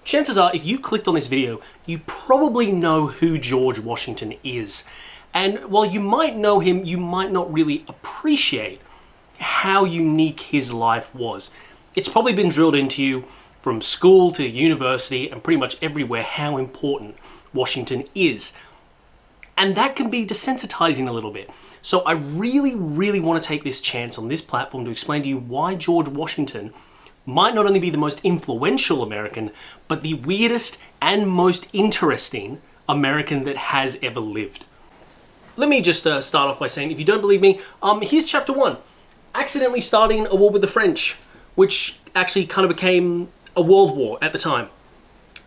Chances are, if you clicked on this video, you probably know who George Washington is. And while you might know him, you might not really appreciate how unique his life was. It's probably been drilled into you from school to university and pretty much everywhere how important Washington is. And that can be desensitizing a little bit. So I really want to take this chance on this platform to explain to you why George Washington might not only be the most influential American, but the weirdest and most interesting American that has ever lived. Let me just start off by saying, if you don't believe me, here's chapter 1. Accidentally starting a war with the French, which actually kind of became a world war at the time.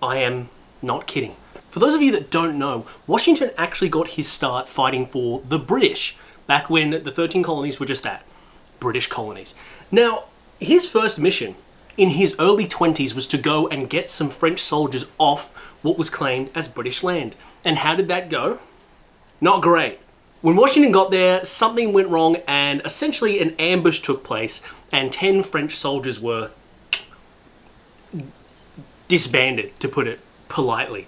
I am not kidding. For those of you that don't know, Washington actually got his start fighting for the British, back when the 13 colonies were just that, British colonies. Now, his first mission in his early 20s was to go and get some French soldiers off what was claimed as British land. And how did that go? Not great. When Washington got there, something went wrong and essentially an ambush took place and 10 French soldiers were disbanded, to put it politely.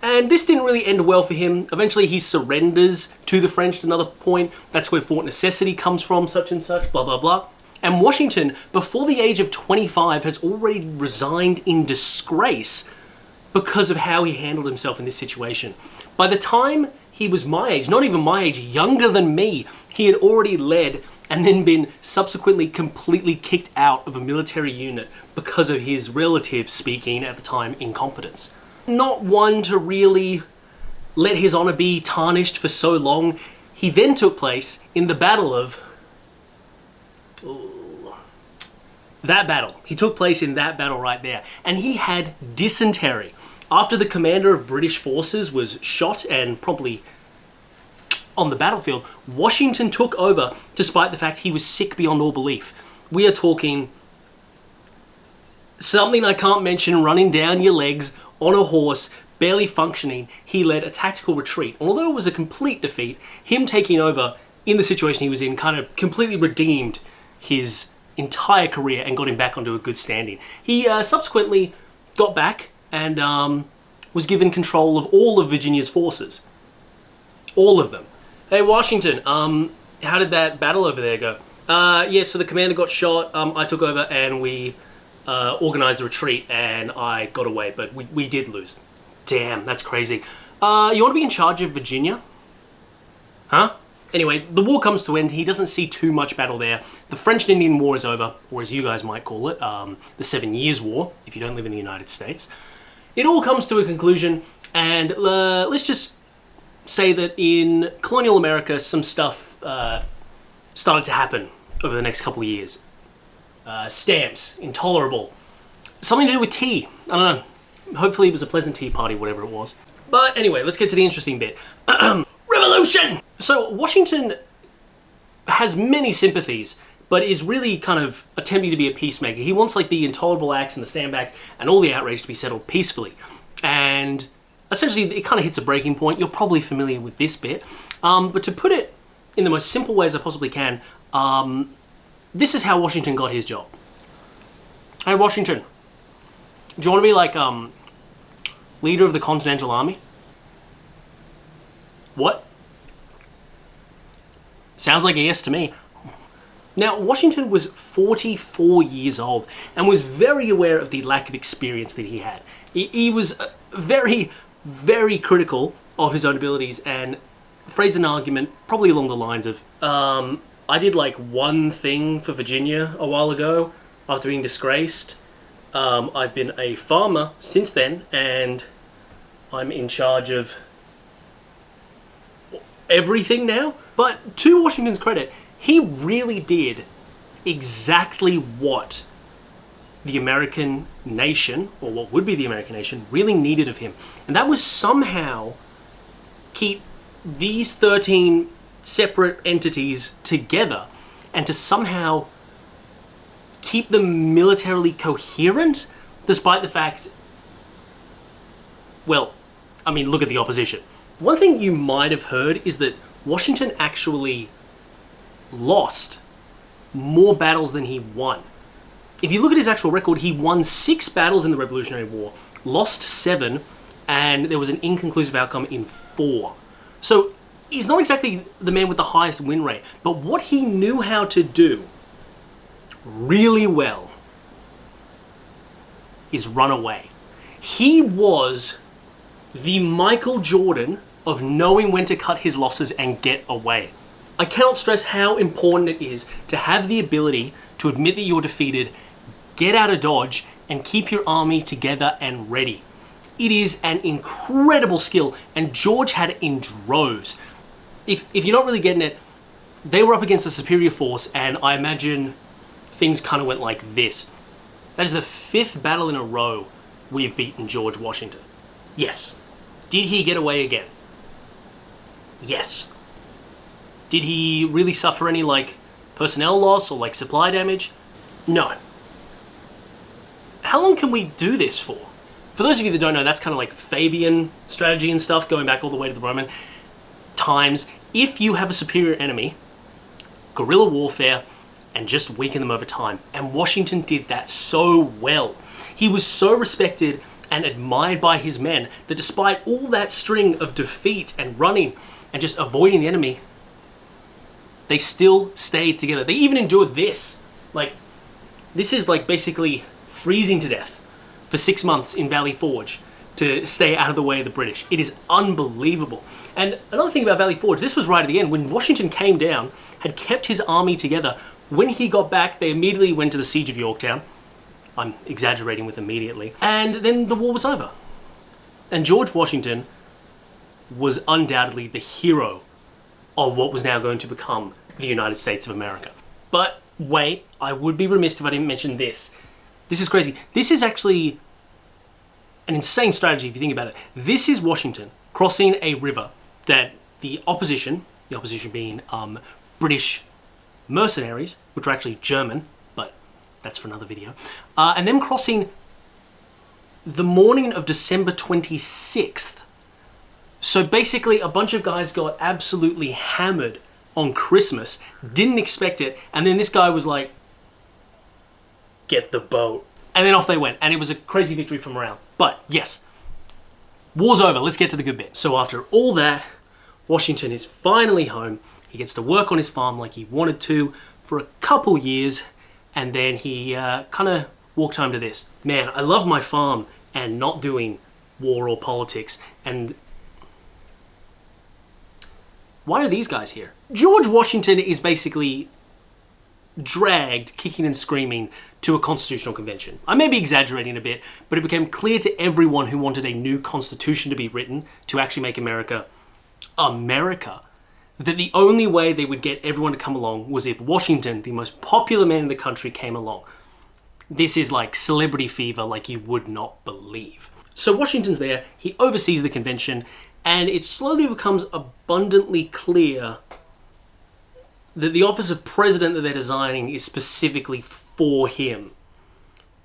And this didn't really end well for him. Eventually he surrenders to the French at another point. That's where Fort Necessity comes from, such and such, blah, blah, blah. And Washington, before the age of 25, has already resigned in disgrace because of how he handled himself in this situation. By the time he was my age, not even my age, younger than me, he had already led and then been subsequently completely kicked out of a military unit because of his relative speaking at the time incompetence. Not one to really let his honor be tarnished for so long, he then took place in the Battle of... He took place in that battle right there. And he had dysentery. After the commander of British forces was shot and promptly on the battlefield, Washington took over despite the fact he was sick beyond all belief. We are talking something I can't mention, running down your legs on a horse, barely functioning. He led a tactical retreat. Although it was a complete defeat, him taking over in the situation he was in kind of completely redeemed his entire career and got him back onto a good standing. He subsequently got back and was given control of all of Virginia's forces. All of them. Hey, Washington, how did that battle over there go? Yeah, so the commander got shot, I took over and we organized a retreat and I got away, but we did lose. Damn, that's crazy. You want to be in charge of Virginia? Huh? Anyway, the war comes to an end. He doesn't see too much battle there. The French and Indian War is over, or as you guys might call it, the 7 Years' War, if you don't live in the United States. It all comes to a conclusion, and let's just say that in colonial America, some stuff started to happen over the next couple of years. Stamps, intolerable. Something to do with tea. I don't know. Hopefully it was a pleasant tea party, whatever it was. But anyway, let's get to the interesting bit. Revolution! So Washington has many sympathies, but is really kind of attempting to be a peacemaker. He wants like the Intolerable Acts and the Stamp Act and all the outrage to be settled peacefully. And essentially it kind of hits a breaking point. You're probably familiar with this bit. But to put it in the most simple way as I possibly can, this is how Washington got his job. Hey, Washington, do you want to be like leader of the Continental Army? What? Sounds like a yes to me. Now, Washington was 44 years old and was very aware of the lack of experience that he had. He was very, very critical of his own abilities and phrased an argument probably along the lines of, I did like one thing for Virginia a while ago after being disgraced. I've been a farmer since then and I'm in charge of everything now. But to Washington's credit, he really did exactly what the American nation, or what would be the American nation, really needed of him. And that was somehow keep these 13 separate entities together and to somehow keep them militarily coherent, despite the fact, well, I mean, look at the opposition. One thing you might have heard is that Washington actually lost more battles than he won. if you look at his actual record, he won 6 battles in the Revolutionary War, lost 7, and there was an inconclusive outcome in 4. So he's not exactly the man with the highest win rate, but what he knew how to do really well is run away. He was the Michael Jordan of knowing when to cut his losses and get away. I cannot stress how important it is to have the ability to admit that you're defeated, get out of Dodge, and keep your army together and ready. It is an incredible skill, and George had it in droves. If you're not really getting it, they were up against a superior force, and I imagine things kind of went like this. That is the 5th battle in a row we've beaten George Washington. Yes. Did he get away again? Yes. Did he really suffer any, like, personnel loss or, like, supply damage? No. How long can we do this for? For those of you that don't know, that's kind of like Fabian strategy and stuff, going back all the way to the Roman times. If you have a superior enemy, guerrilla warfare, and just weaken them over time. And Washington did that so well. He was so respected and admired by his men that despite all that string of defeat and running and just avoiding the enemy, they still stayed together. They even endured this. Like, this is like basically freezing to death for 6 months in Valley Forge to stay out of the way of the British. It is unbelievable. And another thing about Valley Forge, this was right at the end, when Washington came down, had kept his army together. When he got back, they immediately went to the siege of Yorktown. I'm exaggerating with immediately. And then the war was over. And George Washington was undoubtedly the hero of what was now going to become the United States of America. But wait, I would be remiss if I didn't mention this. This is crazy. This is actually an insane strategy if you think about it. This is Washington crossing a river that the opposition being British mercenaries, which are actually German, but that's for another video, and them crossing the morning of December 26th. So basically a bunch of guys got absolutely hammered on Christmas, didn't expect it, and then this guy was like, get the boat. And then off they went, and it was a crazy victory for morale. But yes, war's over, let's get to the good bit. So after all that, Washington is finally home. He gets to work on his farm like he wanted to for a couple years, and then he kind of walked home to this. Man, I love my farm and not doing war or politics. And why are these guys here? George Washington is basically dragged, kicking and screaming, to a constitutional convention. I may be exaggerating a bit, but it became clear to everyone who wanted a new constitution to be written to actually make America America, that the only way they would get everyone to come along was if Washington, the most popular man in the country, came along. This is like celebrity fever like you would not believe. So Washington's there, he oversees the convention, and it slowly becomes abundantly clear that the office of president that they're designing is specifically for him,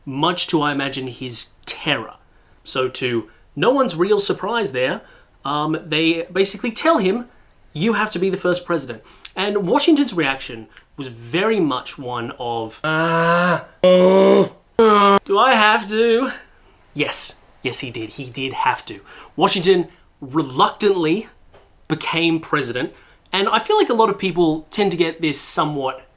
much to, I imagine, his terror. So to no one's real surprise there, they basically tell him, you have to be the first president. And Washington's reaction was very much one of, do I have to? Yes, he did. He did have to. Washington reluctantly became president, and I feel like a lot of people tend to get this somewhat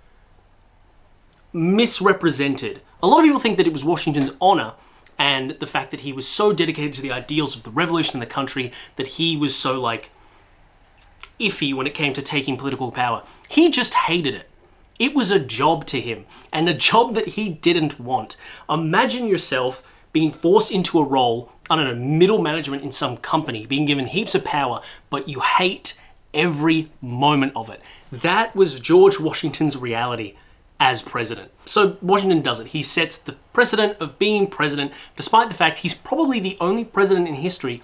misrepresented. A lot of people think that it was Washington's honor and the fact that he was so dedicated to the ideals of the revolution in the country that he was so, like, iffy when it came to taking political power. He just hated it. It was a job to him, and a job that he didn't want. Imagine yourself being forced into a role, I don't know, middle management in some company, being given heaps of power, but you hate every moment of it. That was George Washington's reality as president. So Washington does it. He sets the precedent of being president, despite the fact he's probably the only president in history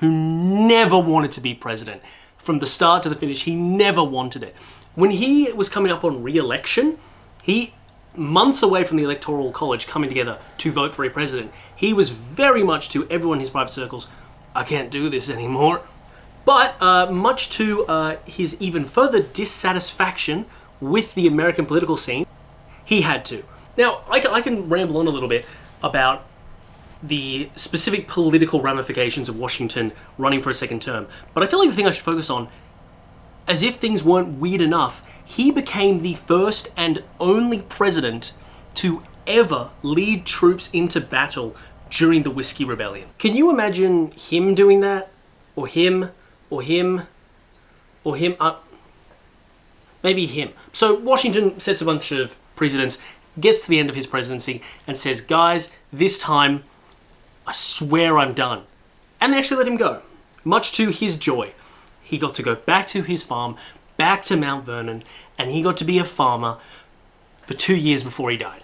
who never wanted to be president. From the start to the finish, he never wanted it. When he was coming up on re-election, he, months away from the Electoral College coming together to vote for a president, he was very much to everyone in his private circles, I can't do this anymore. But much to his even further dissatisfaction with the American political scene, he had to. Now, I can ramble on a little bit about the specific political ramifications of Washington running for a second term, but I feel like the thing I should focus on, as if things weren't weird enough, he became the first and only president to ever lead troops into battle during the Whiskey Rebellion. Can you imagine him doing that? Or him? Or him? Or him? Maybe him. So Washington sets a bunch of precedents, gets to the end of his presidency, and says, guys, this time, I swear I'm done. And they actually let him go, much to his joy. He got to go back to his farm, back to Mount Vernon, and he got to be a farmer for 2 years before he died.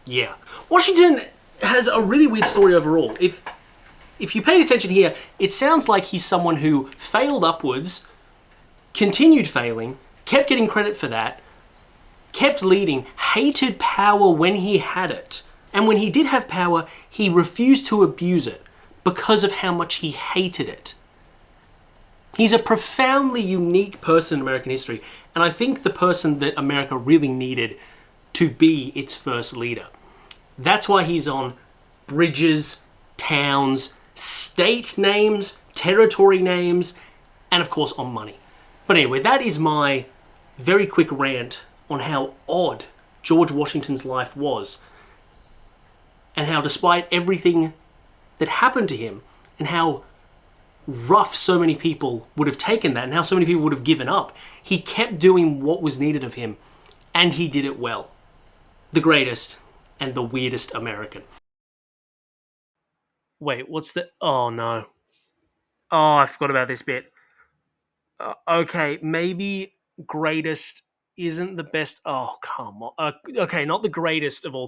Yeah. Washington has a really weird story overall. If you paid attention here, it sounds like he's someone who failed upwards, continued failing, kept getting credit for that, kept leading, hated power when he had it. And when he did have power, he refused to abuse it because of how much he hated it. He's a profoundly unique person in American history, and I think the person that America really needed to be its first leader. That's why he's on bridges, towns, state names, territory names, and of course on money. But anyway, that is my very quick rant on how odd George Washington's life was, and how despite everything that happened to him, and how rough so many people would have taken that, and how so many people would have given up, he kept doing what was needed of him, and he did it well. The greatest and the weirdest American. Wait, what's the... Oh, no. Oh, I forgot about this bit. Okay, maybe greatest isn't the best... Oh, come on. Okay, not the greatest of all